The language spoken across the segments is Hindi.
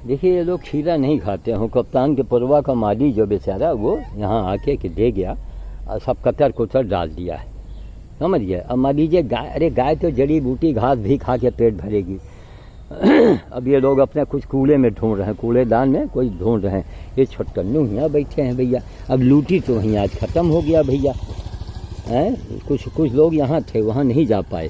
देखिए ये लोग खीरा नहीं खाते हैं। कप्तान के पुरवा का माली जो बेचारा वो यहाँ आके के दे गया और सब कतर कुतर डाल दिया है, समझ गए। अब मान लीजिए गाय, अरे गाय तो जड़ी बूटी घास भी खा के पेट भरेगी। अब ये लोग अपने कुछ कूड़े में ढूंढ रहे हैं, कूड़ेदान में कोई ढूंढ रहे हैं। ये छोटकन्नू यहाँ बैठे हैं भैया। अब लूटी तो वहीं आज ख़त्म हो गया भैया, हैं। कुछ लोग यहाँ थे, वहाँ नहीं जा पाए।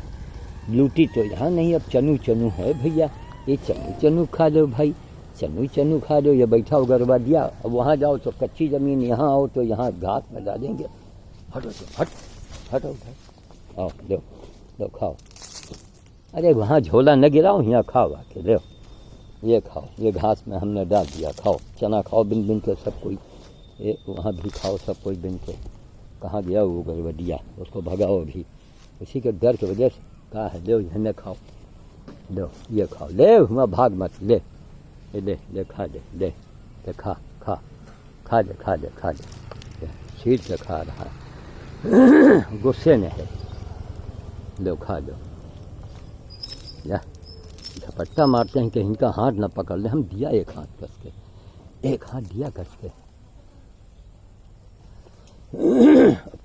लूटी तो यहाँ नहीं, अब चनू चनू है भैया। ये चनू चनू खा लो भाई, चनू चनू खा लो। ये बैठा हो गरबा दिया। अब वहाँ जाओ तो कच्ची ज़मीन, यहाँ आओ तो यहाँ घास में डालेंगे। हटो तो हटो भाई, आओ दो खाओ। अरे वहाँ झोला न गिराओ, यहाँ खाओ आके, लो ये खाओ। ये घास में हमने डाल दिया, खाओ। चना खाओ बिन बिन के सब कोई। ये वहाँ भी खाओ सब कोई बिन के। कहाँ गया वो गरबडिया, उसको भगाओ अभी। उसी के डर की वजह से कहा है लो यहाँ खाओ, लो ये खाओ। ले वहाँ भाग मत, ले खा ले खा ले सीट से खा रहा है, गुस्से में है। लो खा लो, या झपट्टा मारते हैं कि इनका हाथ न पकड़ ले। हम दिया एक हाथ कस के, एक हाथ दिया कस के।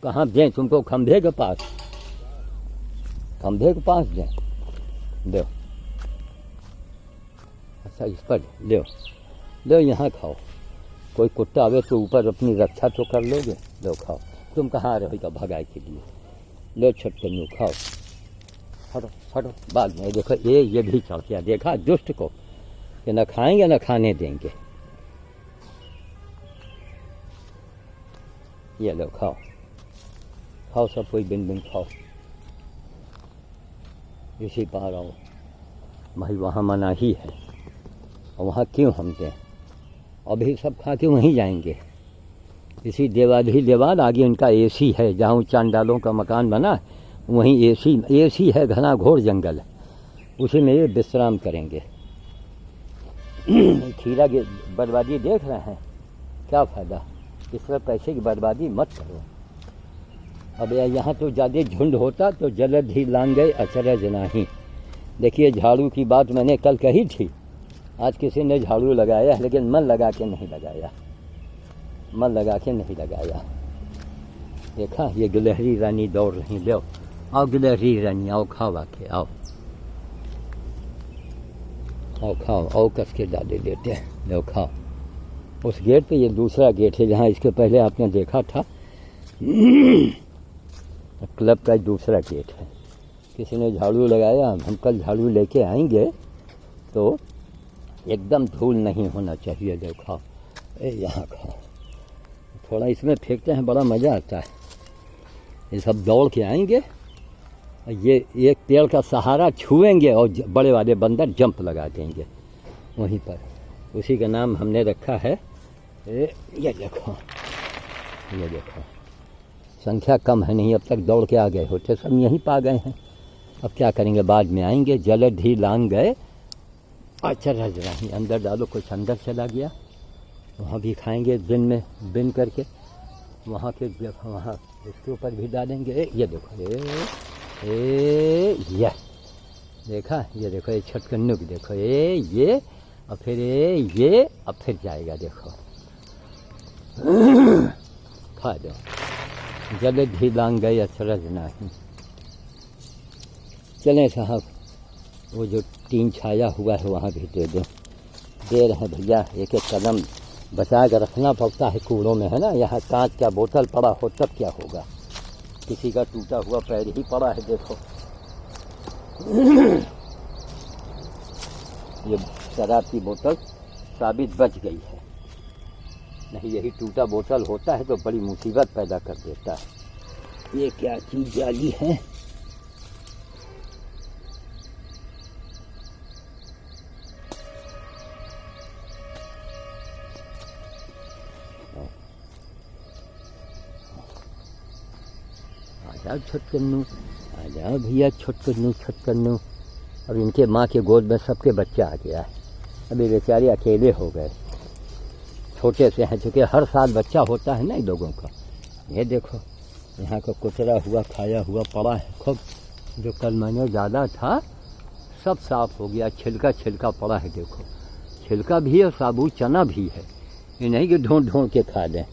कहाँ दें तुमको? खंभे के पास दें, दो। अच्छा इस पर लो यहाँ खाओ। कोई कुत्ता आवे तो ऊपर अपनी रक्षा तो कर लोगे। लो खाओ। तुम कहाँ आ रहे हो भगाए के लिए? लो छोटकन्नू खाओ। हटो बाद में। देखो ये भी चढ़ गया, देखा दुष्ट को कि न खाएंगे न खाने देंगे। ये लो खाओ सब कोई बिन बिन खाओ। इसी पार आओ भाई, वहाँ मनाही है और वहाँ क्यों हम दें? अभी सब खा के वहीं जाएंगे। इसी देवाद आगे उनका एसी है, जहाँ चांडालों का मकान बना वहीं एसी है, घना घोर जंगल है, उसी में ये विश्राम करेंगे। खीरा की बर्बादी देख रहे हैं, क्या फ़ायदा? इस तरह पैसे की बर्बादी मत करो। अब यहाँ तो ज़्यादा झुंड होता तो जलद ही लांग गए अचरज नाही। देखिए झाड़ू की बात मैंने कल कही थी, आज किसी ने झाड़ू लगाया, लेकिन मन लगा के नहीं लगाया। देखा ये गिलहरी रानी दौड़ रही। लो आओ गिलहरी रानी, आओ खाओ आके, आओ खाओ, आओ कस के डाले देते हैं। लो खाओ। उस गेट पे, ये दूसरा गेट है जहाँ इसके पहले आपने देखा था। क्लब का दूसरा गेट है। किसी ने झाड़ू लगाया, हम कल झाड़ू लेके आएंगे तो एकदम धूल नहीं होना चाहिए। जो खाओ, यहाँ खाओ। थोड़ा इसमें फेंकते हैं, बड़ा मज़ा आता है। ये सब दौड़ के आएंगे, ये एक पेड़ का सहारा छुएंगे और बड़े वाले बंदर जंप लगा देंगे वहीं पर। उसी का नाम हमने रखा है, ये देखो संख्या कम है नहीं, अब तक दौड़ के आ गए होते, सब यहीं पा गए हैं। अब क्या करेंगे, बाद में आएंगे। जलद ही लांग गए अचरज नाही। अंदर डालो, कुछ अंदर चला गया, वहाँ भी खाएंगे दिन में बिन करके। वहाँ के वहाँ इसके ऊपर भी डालेंगे। ये देखो ये देखा, ये देखो ये छोटकन्नू की देखो, ये और फिर ये अब फिर जाएगा। देखो खा दो। जलद ही लांग गए अचरज नाही। चलें साहब, वो जो टीन छाया हुआ है वहाँ भी दे रहे हैं भैया। एक एक कदम बचा कर रखना पड़ता है कूड़ों में, है ना। यहाँ कांच का बोतल पड़ा हो तब क्या होगा? किसी का टूटा हुआ पैर ही पड़ा है, देखो। ये शराब की बोतल साबित बच गई है, नहीं यही टूटा बोतल होता है तो बड़ी मुसीबत पैदा कर देता है। ये क्या चीज़ जाली है? आजा छोटकन्नू, आजा भैया छोटकन्नू। अब इनके माँ के गोद में सबके बच्चा आ गया है। अभी बेचारे अकेले हो गए, छोटे से हैं, चूँकि हर साल बच्चा होता है ना इन लोगों का। ये देखो यहाँ का कुचरा हुआ खाया हुआ पड़ा है खूब। जो कल मैंने ज़्यादा था सब साफ़ हो गया, छिलका पड़ा है। देखो छिलका भी है और साबुत चना भी है, ये नहीं कि ढूंढ ढूंढ के खा लें।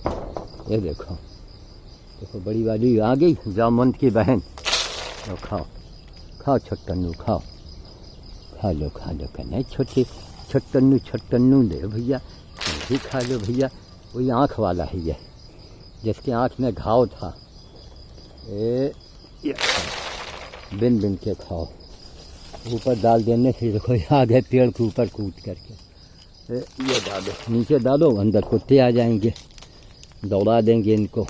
ये देखो देखो बड़ी वाली आ गई जामवंत की बहन। तो खाओ खाओ छट्टन्नू खाओ, खा लो कहना छोटे छट्टन्नू ले भैया, भी खा लो भैया। वही आँख वाला है ये, जिसके आँख में घाव था। ये बिन बिन के खाओ, ऊपर डाल देने से देखो आ गए पेड़ के ऊपर कूद करके। ये डालो नीचे डालो, अंदर कुत्ते आ जाएंगे, दौड़ा देंगे इनको।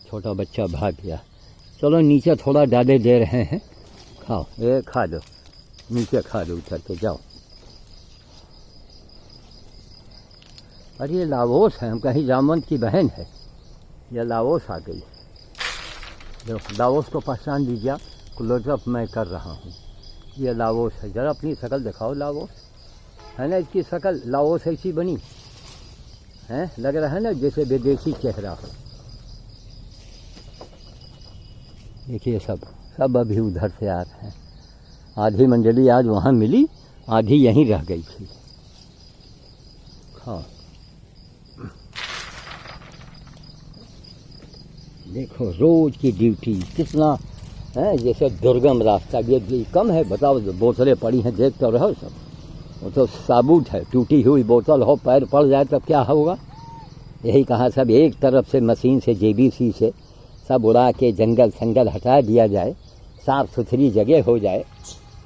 छोटा बच्चा भाग गया। चलो नीचे थोड़ा डाले दे रहे हैं, खाओ ये खा लो, नीचे खा लो उतर के जाओ। अरे ये लाओस है, हम कहीं जामवंत की बहन है, यह लाओस आ गई। देखो लाओस को पहचान लीजिए, क्लोजअप मैं कर रहा हूँ। ये लाओस है, ज़रा अपनी शक्ल दिखाओ। लाओस है ना, इसकी शक्ल लाओस ऐसी बनी है, लग रहा है ना जैसे विदेशी चेहरा हो। देखिए सब अभी उधर से आ रहे हैं। आधी मंडली आज वहाँ मिली, आधी यहीं रह गई थी। हाँ देखो रोज की ड्यूटी कितना है, जैसे दुर्गम रास्ता। ये कम है बताओ, बोतलें पड़ी हैं देख तो रहो सब, वो तो साबुत है। टूटी हुई बोतल हो, पैर पड़ जाए तब क्या होगा। यही कहा सब एक तरफ से मशीन से JBC से सब उड़ा के जंगल संगल हटा दिया जाए, साफ़ सुथरी जगह हो जाए,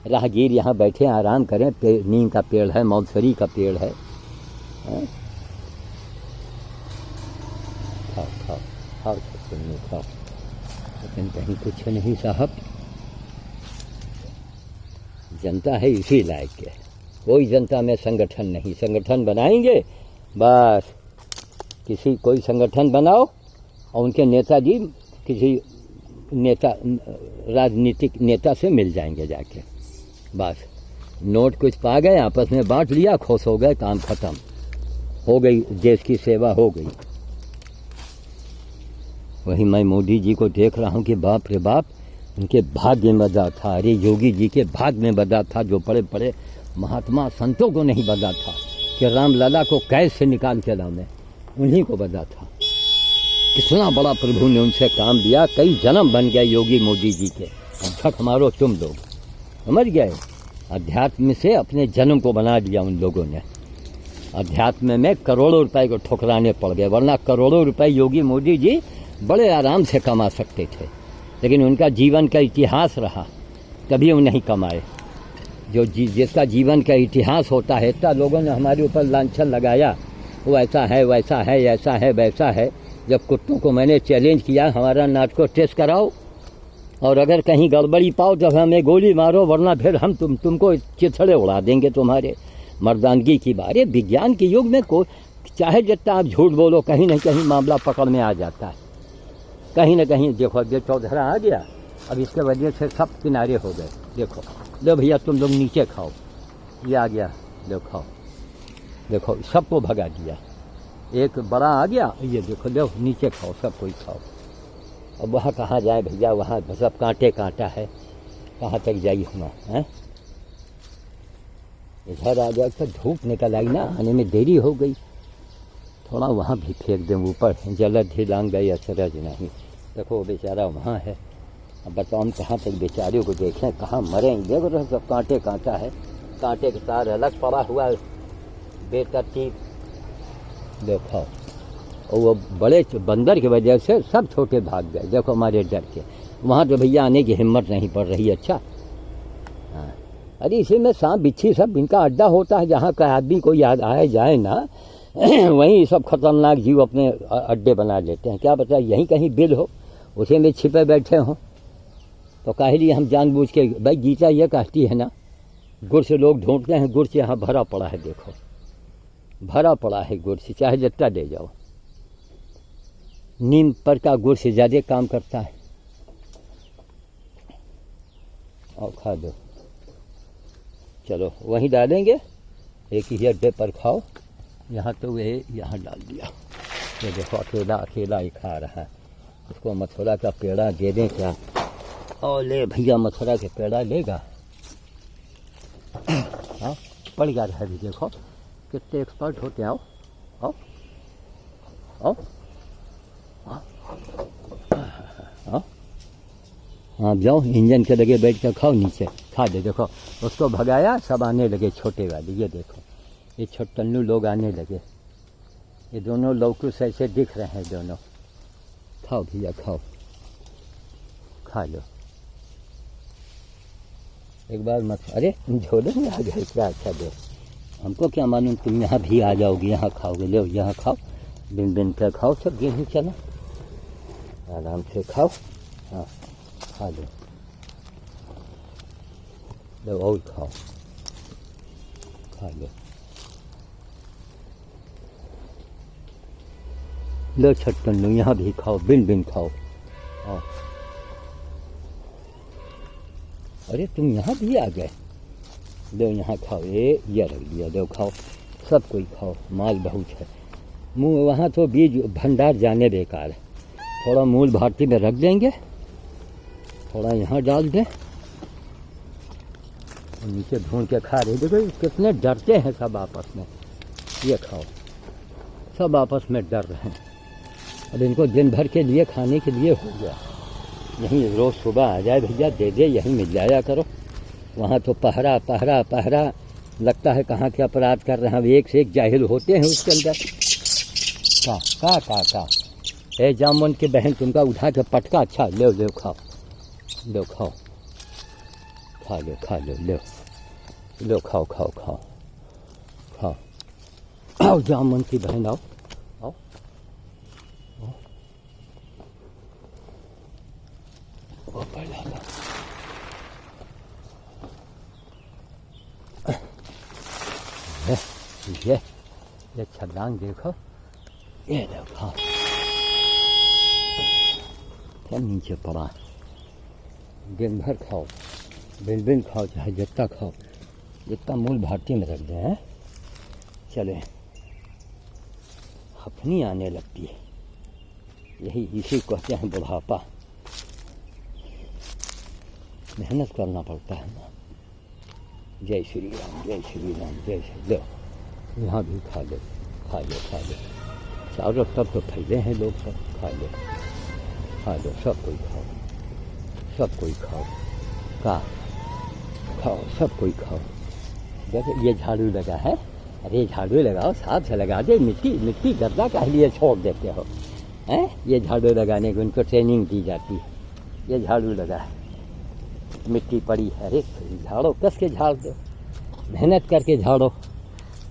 राहगीर यहाँ बैठे आराम करें। नीम का पेड़ है, मौसरी का पेड़ है। खाओ खाओ खाओ छट्टन्नू खाओ, लेकिन कहीं कुछ नहीं साहब, जनता है इसी लायक के। कोई जनता में संगठन नहीं। संगठन बनाएंगे बस, कोई संगठन बनाओ और उनके नेताजी किसी नेता राजनीतिक नेता से मिल जाएंगे जाके, बस नोट कुछ पा गए, आपस में बांट लिया, खुश हो गए, काम खत्म हो गई, देश की सेवा हो गई। वही मैं मोदी जी को देख रहा हूँ कि बाप रे बाप, उनके भाग्य में बदा था। अरे योगी जी के भाग्य में बदा था, जो बड़े बड़े महात्मा संतों को नहीं बदा था कि रामलला को कैद से निकाल के लाने, उन्हीं को बदा था। कितना बड़ा प्रभु ने उनसे काम लिया, कई जन्म बन गए योगी मोदी जी के। झक मारो तुम लोग, समझ गए। अध्यात्म से अपने जन्म को बना दिया उन लोगों ने। अध्यात्म में करोड़ों रुपए को ठुकराने पड़ गए, वरना करोड़ों रुपए योगी मोदी जी बड़े आराम से कमा सकते थे, लेकिन उनका जीवन का इतिहास रहा, कभी वो नहीं कमाए। जिसका जीवन का इतिहास होता है, इतना लोगों ने हमारे ऊपर लांछन लगाया, वो ऐसा है वैसा है, ऐसा है वैसा है। जब कुत्तों को मैंने चैलेंज किया, हमारा नाट को टेस्ट कराओ और अगर कहीं गड़बड़ी पाओ तो हमें गोली मारो, वरना फिर हम तुमको चिथड़े उड़ा देंगे तुम्हारे मर्दानगी की बात। विज्ञान के युग में चाहे जितना आप झूठ बोलो, कहीं न कहीं मामला पकड़ में आ जाता है, कहीं न कहीं। देखो अब ये चौधरा आ गया, अब इसके वजह से सब किनारे हो गए। देखो लो भैया तुम लोग नीचे खाओ, ये आ गया, लो खाओ। देखो सबको भगा दिया, एक बड़ा आ गया, ये देखो लो नीचे खाओ, सब कोई खाओ। अब वहाँ कहाँ जाए भैया, वहाँ सब कांटे कांटा है, कहाँ तक जाइए हम हैं। इधर आ गया तो धूप निकल आई ना, आने में देरी हो गई। थोड़ा वहाँ भी फेंक दें ऊपर, जलद ढिलांग गई असरज नहीं। देखो बेचारा वहाँ है, अब बताओ हम कहाँ तक बेचारियों को देखें, कहाँ मरें। देखो तो सब कांटे कांटा है, कांटे के तार अलग पड़ा हुआ बेतरतीब। देखो और वो बड़े बंदर की वजह से सब छोटे भाग गए। देखो हमारे डर के, वहाँ तो भैया आने की हिम्मत नहीं पड़ रही। अच्छा हाँ, अरे इसी में सांप बिच्छी सब इनका अड्डा होता है, जहाँ का आदमी को याद आए जाए ना वहीं सब खतरनाक जीव अपने अड्डे बना लेते हैं। क्या पता यहीं कहीं बिल हो, उसी में छिपे बैठे हों। तो काहे लिए हम जानबूझ के, भाई गीता ये कहती है ना, गुड़ से लोग ढूंढते हैं, गुड़ से यहाँ भरा पड़ा है। देखो भरा पड़ा है गुड़ से, चाहे जितना ले जाओ। नीम पर का गुड़ से ज़्यादा काम करता है। और खा दो, चलो वहीं डालेंगे, एक ही अड्डे पर खाओ। यहाँ तो वे यहाँ डाल दिया। ये देखो अकेला अकेला ही खा रहा है। उसको मथुरा का पेड़ा दे दें क्या? और ले भैया, मथुरा के पेड़ा लेगा। हाँ बढ़िया है भी, देखो कितने एक्सपर्ट होते हैं। आओ आओ आओ आओ आओ, हाँ जाओ, इंजन के लगे बैठ कर खाओ, नीचे खा दे। देखो उसको भगाया, सब आने लगे छोटे वाले, ये देखो ये छोटन्नू लोग आने लगे। ये दोनों लौकुस ऐसे दिख रहे हैं दोनों। खाओ भैया खाओ, खा लो एक बार मत। अरे झोले में आ गए, क्या अच्छा दे, हमको क्या मालूम तुम यहाँ भी आ जाओगे, यहाँ खाओगे। लो यहाँ खाओ, बिन बिन कर खाओ, सब गेहूँ चना आराम से खाओ। हाँ खा लो, लो और खाओ, खा लो। लो छटकन लो, यहाँ भी खाओ, बिन बिन खाओ। हाँ अरे तुम यहाँ भी आ गए, लो यहाँ खाओ। ये रख दिया, लो खाओ, सब कोई खाओ, माल बहुत है। मुँह वहाँ तो बीज भंडार जाने बेकार है, थोड़ा मूल भारती में रख देंगे, थोड़ा यहाँ डाल दें, नीचे ढूंढ के खा रहे। देखो कितने डरते हैं सब आपस में, ये खाओ, सब आपस में डर रहे हैं। और इनको दिन भर के लिए खाने के लिए हो गया, यहीं रोज़ सुबह आ जाए भैया दे दे, यहीं मिल जाया करो। वहाँ तो पहरा पहरा पहरा, लगता है कहाँ के अपराध कर रहे हैं। अब एक से एक जाहिल होते हैं उसके अंदर। का ए जामुन के बहन, तुमका उठा के पटका। अच्छा लो लो खाओ, लो खाओ, खा लो खा लो, लो लो खाओ खाओ खाओ खाओ। आओ जामुन की बहन, आओ आओ ये छलांग देखो, ये देखो क्या नीचे पड़ा। दिन भर खाओ, बिन बिन खाओ, चाहे जितना खाओ, जितना मूल भारती में रख दें। चले हफनी आने लगती है, यही इसी को कहते हैं बुढ़ापा। मेहनत करना पड़ता है ना। जय श्री राम जय श्री राम जय श्री। लो यहाँ भी खा लो खा लो खा लो, चारों तरफ तो फैले हैं लोग, सब खा लो खा लो, सब कोई खाओ, सब कोई खाओ, का खाओ, सब कोई खाओ। देखो ये झाड़ू लगा है, अरे झाड़ू लगाओ, साथ से लगा दे। मिट्टी मिट्टी गद्दा के लिए छोड़ देते हो हैं? ये झाड़ू लगाने को उनको ट्रेनिंग दी जाती है। ये झाड़ू लगा है, मिट्टी पड़ी है, अरे झाड़ो, कस के झाड़ दो, मेहनत करके झाड़ो,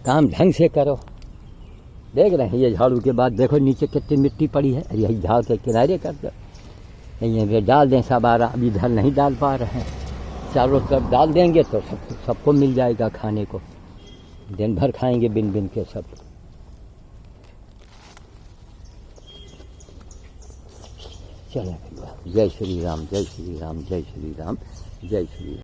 काम ढंग से करो। देख रहे हैं ये झाड़ू के बाद देखो नीचे कितनी मिट्टी पड़ी है, यही झाड़ के किनारे कर दो, यहीं डाल दें सब। आ रहा, अभी इधर नहीं डाल पा रहे हैं, चारों तरफ डाल देंगे तो सबको मिल जाएगा खाने को। दिन भर खाएंगे बिन बिन के सब। चलो जय श्री राम जय श्री राम जय श्री राम जय श्री राम।